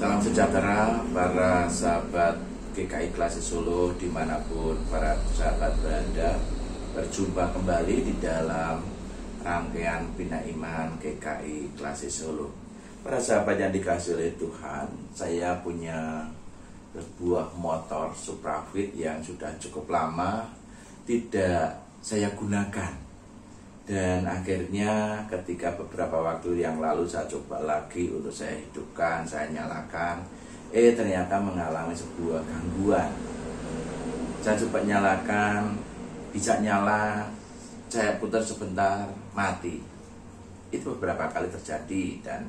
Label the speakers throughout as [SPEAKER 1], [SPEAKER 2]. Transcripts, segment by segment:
[SPEAKER 1] Salam sejahtera para sahabat GKI Klasik Solo dimanapun para sahabat berada. Berjumpa kembali di dalam rangkaian Bina Iman GKI Klasik Solo. Para sahabat yang dikasihi oleh Tuhan, saya punya sebuah motor Suprafit yang sudah cukup lama tidak saya gunakan. Dan akhirnya ketika beberapa waktu yang lalu saya coba lagi untuk saya hidupkan, saya nyalakan, ternyata mengalami sebuah gangguan. Saya coba nyalakan, bisa nyala, saya putar sebentar, mati. Itu beberapa kali terjadi dan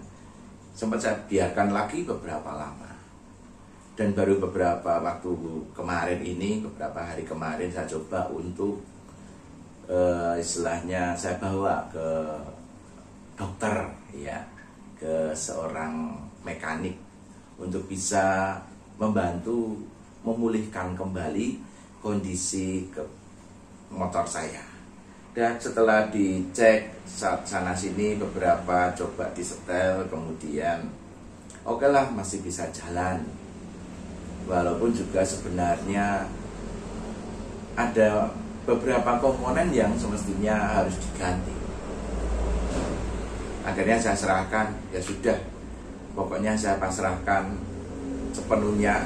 [SPEAKER 1] sempat saya biarkan lagi beberapa lama. Dan baru beberapa waktu kemarin ini, beberapa hari kemarin saya coba untuk istilahnya saya bawa ke dokter, ya, ke seorang mekanik untuk bisa membantu memulihkan kembali kondisi ke motor saya. Dan setelah dicek saat sana sini beberapa coba disetel, kemudian oke lah, masih bisa jalan. Walaupun juga sebenarnya ada beberapa komponen yang semestinya harus diganti. Akhirnya saya serahkan, ya sudah, pokoknya saya pasrahkan sepenuhnya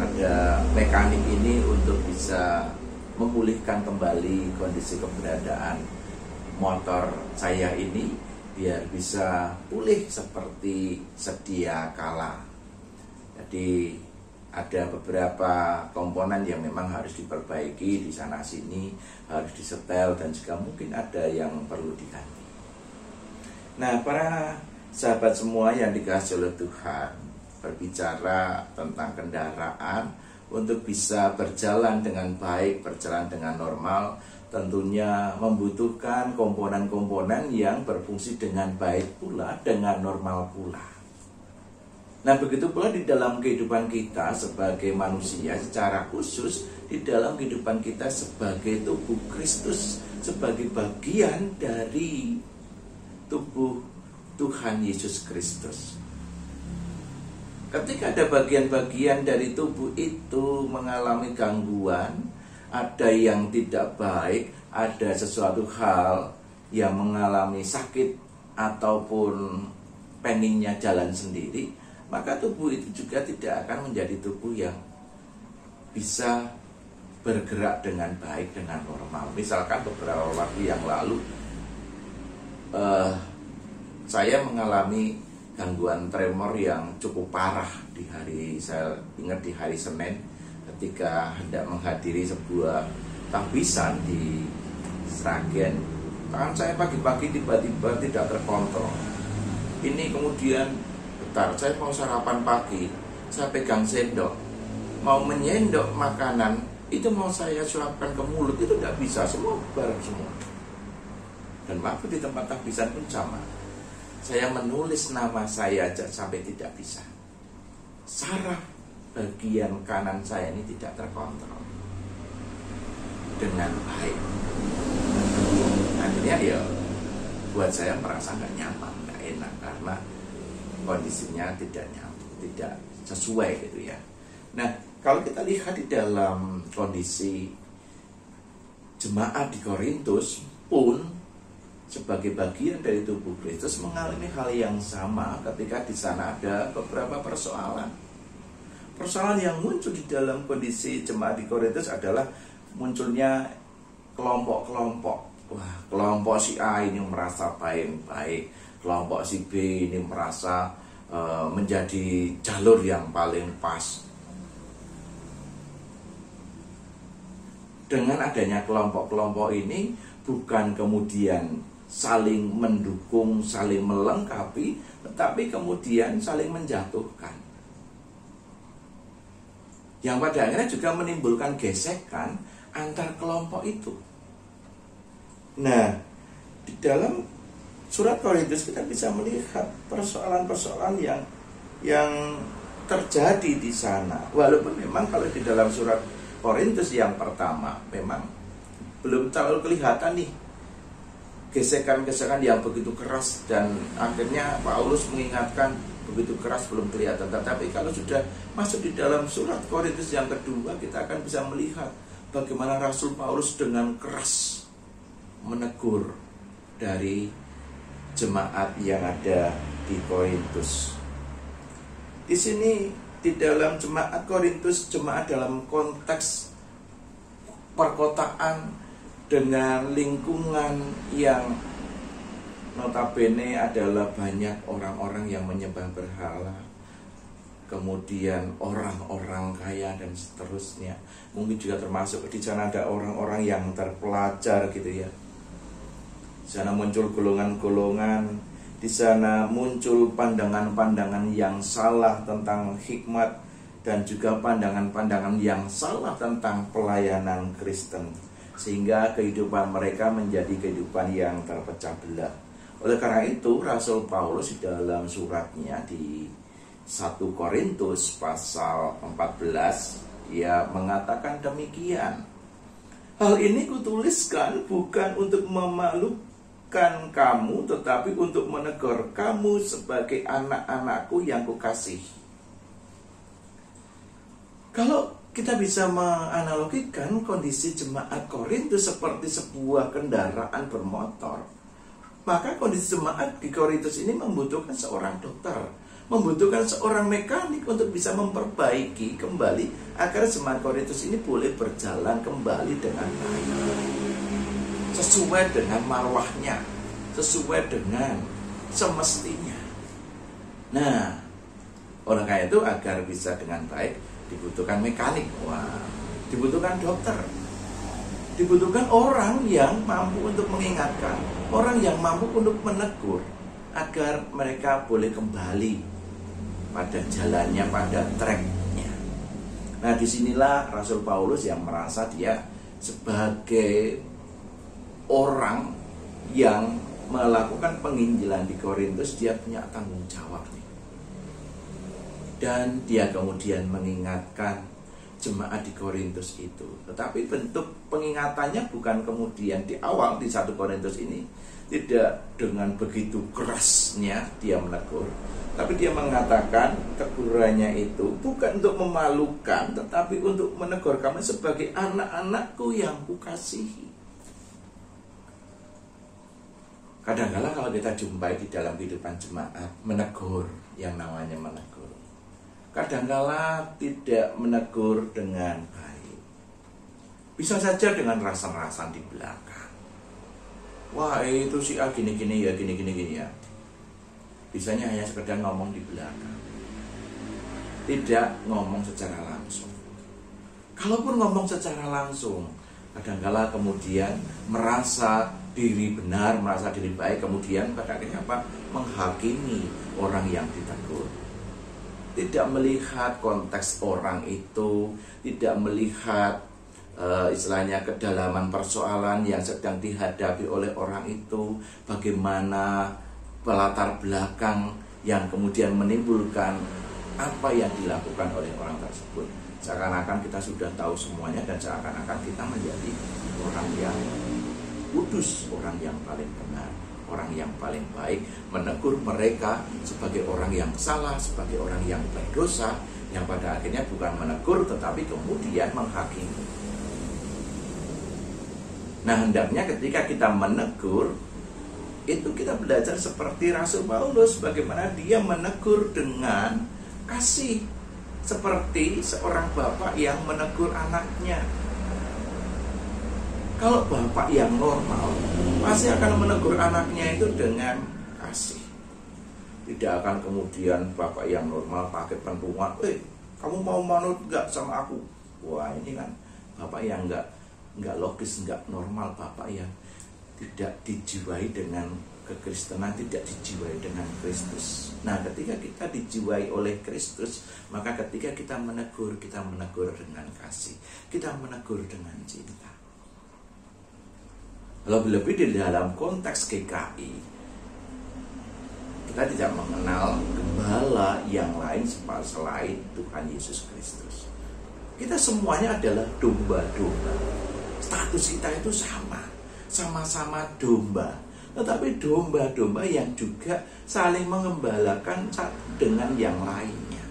[SPEAKER 1] ada mekanik ini untuk bisa memulihkan kembali kondisi keberadaan motor saya ini biar bisa pulih seperti sedia kala. Jadi ada beberapa komponen yang memang harus diperbaiki di sana sini, harus disetel, dan juga mungkin ada yang perlu diganti. Nah, para sahabat semua yang dikasihi oleh Tuhan, berbicara tentang kendaraan untuk bisa berjalan dengan baik, berjalan dengan normal, tentunya membutuhkan komponen-komponen yang berfungsi dengan baik pula, dengan normal pula. Nah, begitu pula di dalam kehidupan kita sebagai manusia, secara khusus di dalam kehidupan kita sebagai tubuh Kristus, sebagai bagian dari tubuh Tuhan Yesus Kristus. Ketika ada bagian-bagian dari tubuh itu mengalami gangguan, ada yang tidak baik, ada sesuatu hal yang mengalami sakit ataupun pengennya jalan sendiri, maka tubuh itu juga tidak akan menjadi tubuh yang bisa bergerak dengan baik, dengan normal. Misalkan beberapa waktu yang lalu saya mengalami gangguan tremor yang cukup parah di hari, saya ingat di hari Senin ketika hendak menghadiri sebuah tahbisan di Sragen. Tangan saya pagi-pagi tiba-tiba tidak terkontrol. Ini kemudian saya mau sarapan pagi, saya pegang sendok, mau menyendok makanan, itu mau saya suapkan ke mulut, itu tidak bisa, semua bareng semua. Dan waktu di tempat tahbisan pun sama, saya menulis nama saya aja sampai tidak bisa. Saraf bagian kanan saya ini tidak terkontrol dengan baik. Akhirnya ya buat saya merasa nggak nyaman, nggak enak, karena kondisinya tidak nyambung, tidak sesuai gitu ya. Nah, kalau kita lihat di dalam kondisi jemaat di Korintus pun sebagai bagian dari tubuh Kristus mengalami hal yang sama ketika di sana ada beberapa persoalan. Persoalan yang muncul di dalam kondisi jemaat di Korintus adalah munculnya kelompok-kelompok. Wah, kelompok si A ini merasa baik-baik, kelompok si B ini merasa menjadi jalur yang paling pas. Dengan adanya kelompok-kelompok ini bukan kemudian saling mendukung, saling melengkapi, tetapi kemudian saling menjatuhkan. Yang pada akhirnya juga menimbulkan gesekan antar kelompok itu. Nah, di dalam Surat Korintus kita bisa melihat persoalan-persoalan yang terjadi di sana. Walaupun memang kalau di dalam surat Korintus yang pertama memang belum terlalu kelihatan nih gesekan-gesekan yang begitu keras, dan akhirnya Paulus mengingatkan begitu keras belum kelihatan. Tetapi kalau sudah masuk di dalam surat Korintus yang kedua, kita akan bisa melihat bagaimana Rasul Paulus dengan keras menegur dari jemaat yang ada di Korintus. Di sini di dalam jemaat Korintus, jemaat dalam konteks perkotaan dengan lingkungan yang notabene adalah banyak orang-orang yang menyembah berhala, kemudian orang-orang kaya dan seterusnya. Mungkin juga termasuk di sana ada orang-orang yang terpelajar gitu ya. Di sana muncul golongan-golongan, di sana muncul pandangan-pandangan yang salah tentang hikmat dan juga pandangan-pandangan yang salah tentang pelayanan Kristen, sehingga kehidupan mereka menjadi kehidupan yang terpecah belah. Oleh karena itu, Rasul Paulus di dalam suratnya di 1 Korintus pasal 14, ia mengatakan demikian. Hal ini kutuliskan bukan untuk memalukan kamu, tetapi untuk menegur kamu sebagai anak-anakku yang kukasihi. Kalau kita bisa menganalogikan kondisi jemaat Korintus seperti sebuah kendaraan bermotor, maka kondisi jemaat di Korintus ini membutuhkan seorang dokter, membutuhkan seorang mekanik untuk bisa memperbaiki kembali agar jemaat Korintus ini boleh berjalan kembali dengan baik, sesuai dengan marwahnya, sesuai dengan semestinya. Nah, oleh karena itu agar bisa dengan baik dibutuhkan mekanik, dibutuhkan dokter, dibutuhkan orang yang mampu untuk mengingatkan, orang yang mampu untuk menegur agar mereka boleh kembali pada jalannya, pada tracknya. Nah, disinilah Rasul Paulus yang merasa dia sebagai orang yang melakukan penginjilan di Korintus, dia punya tanggung jawab nih. Dan dia kemudian mengingatkan jemaat di Korintus itu. Tetapi bentuk pengingatannya bukan kemudian di awal di 1 Korintus ini tidak dengan begitu kerasnya dia menegur, tapi dia mengatakan tegurannya itu bukan untuk memalukan, tetapi untuk menegur kamu sebagai anak-anakku yang kukasihi. Kadang-kala kalau kita jumpai di dalam kehidupan jemaat, menegur, yang namanya menegur, kadang-kala tidak menegur dengan baik. Bisa saja dengan rasan-rasan di belakang. Wah, itu si A gini-gini ya, gini-gini ya. Bisanya hanya sekedar ngomong di belakang, tidak ngomong secara langsung. Kalaupun ngomong secara langsung, kadang-kala kemudian merasa diri benar, merasa diri baik, kemudian pada akhirnya apa? Menghakimi orang yang ditegur. Tidak melihat konteks orang itu, tidak melihat istilahnya kedalaman persoalan yang sedang dihadapi oleh orang itu, bagaimana latar belakang yang kemudian menimbulkan apa yang dilakukan oleh orang tersebut. Seakan-akan kita sudah tahu semuanya dan seakan-akan kita menjadi orang yang kudus, orang yang paling benar, orang yang paling baik, menegur mereka sebagai orang yang salah, sebagai orang yang berdosa, yang pada akhirnya bukan menegur tetapi kemudian menghakimi. Nah, hendaknya ketika kita menegur, itu kita belajar seperti Rasul Paulus, bagaimana dia menegur dengan kasih, seperti seorang bapak yang menegur anaknya. Kalau bapak yang normal pasti akan menegur anaknya itu dengan kasih. Tidak akan kemudian bapak yang normal pakai pentungan, kamu mau manut gak sama aku? Wah, ini kan bapak yang nggak logis, nggak normal, bapak yang tidak dijiwai dengan kekristenan, tidak dijiwai dengan Kristus. Nah, ketika kita dijiwai oleh Kristus, maka ketika kita menegur dengan kasih, kita menegur dengan cinta. Lebih-lebih di dalam konteks GKI, kita tidak mengenal gembala yang lain selain Tuhan Yesus Kristus. Kita semuanya adalah domba-domba. Status kita itu sama-sama domba. tetapi domba-domba yang juga saling mengembalakan satu dengan yang lainnya.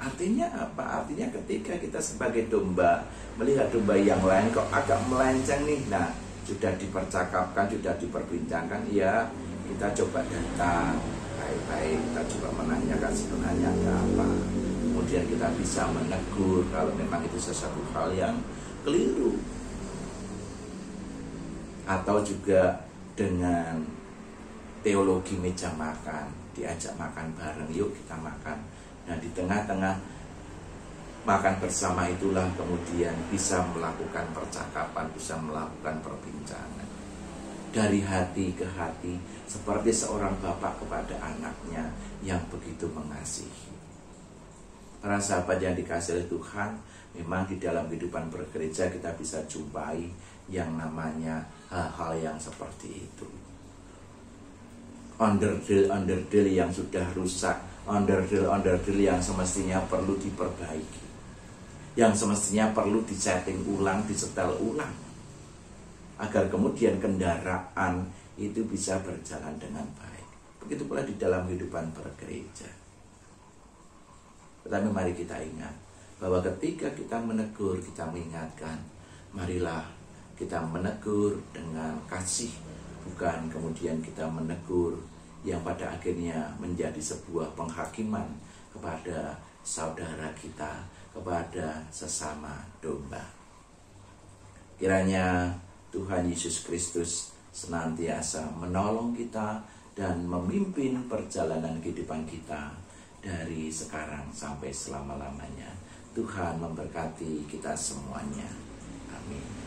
[SPEAKER 1] Artinya apa? Artinya ketika kita sebagai domba melihat domba yang lain kok agak melenceng nih, nah sudah dipercakapkan, sudah diperbincangkan, ya kita coba datang baik-baik, kita coba menanyakan sebenarnya ada apa. Kemudian kita bisa menegur kalau memang itu sesuatu hal yang keliru. Atau juga dengan teologi meja makan, diajak makan bareng, yuk kita makan. Nah di tengah-tengah makan bersama itulah kemudian bisa melakukan percakapan, bisa melakukan perbincangan dari hati ke hati, seperti seorang bapak kepada anaknya yang begitu mengasihi. Para sahabat yang dikasihi oleh Tuhan, memang di dalam kehidupan bergereja kita bisa jumpai yang namanya hal-hal yang seperti itu. Onderdil yang sudah rusak, onderdil yang semestinya perlu diperbaiki, yang semestinya perlu disetting ulang, disetel ulang, agar kemudian kendaraan itu bisa berjalan dengan baik. Begitu pula di dalam kehidupan bergereja. Tetapi mari kita ingat bahwa ketika kita menegur, kita mengingatkan, marilah kita menegur dengan kasih, bukan kemudian kita menegur yang pada akhirnya menjadi sebuah penghakiman kepada saudara kita, kepada sesama domba. Kiranya Tuhan Yesus Kristus senantiasa menolong kita dan memimpin perjalanan kehidupan kita dari sekarang sampai selama-lamanya. Tuhan memberkati kita semuanya. Amin.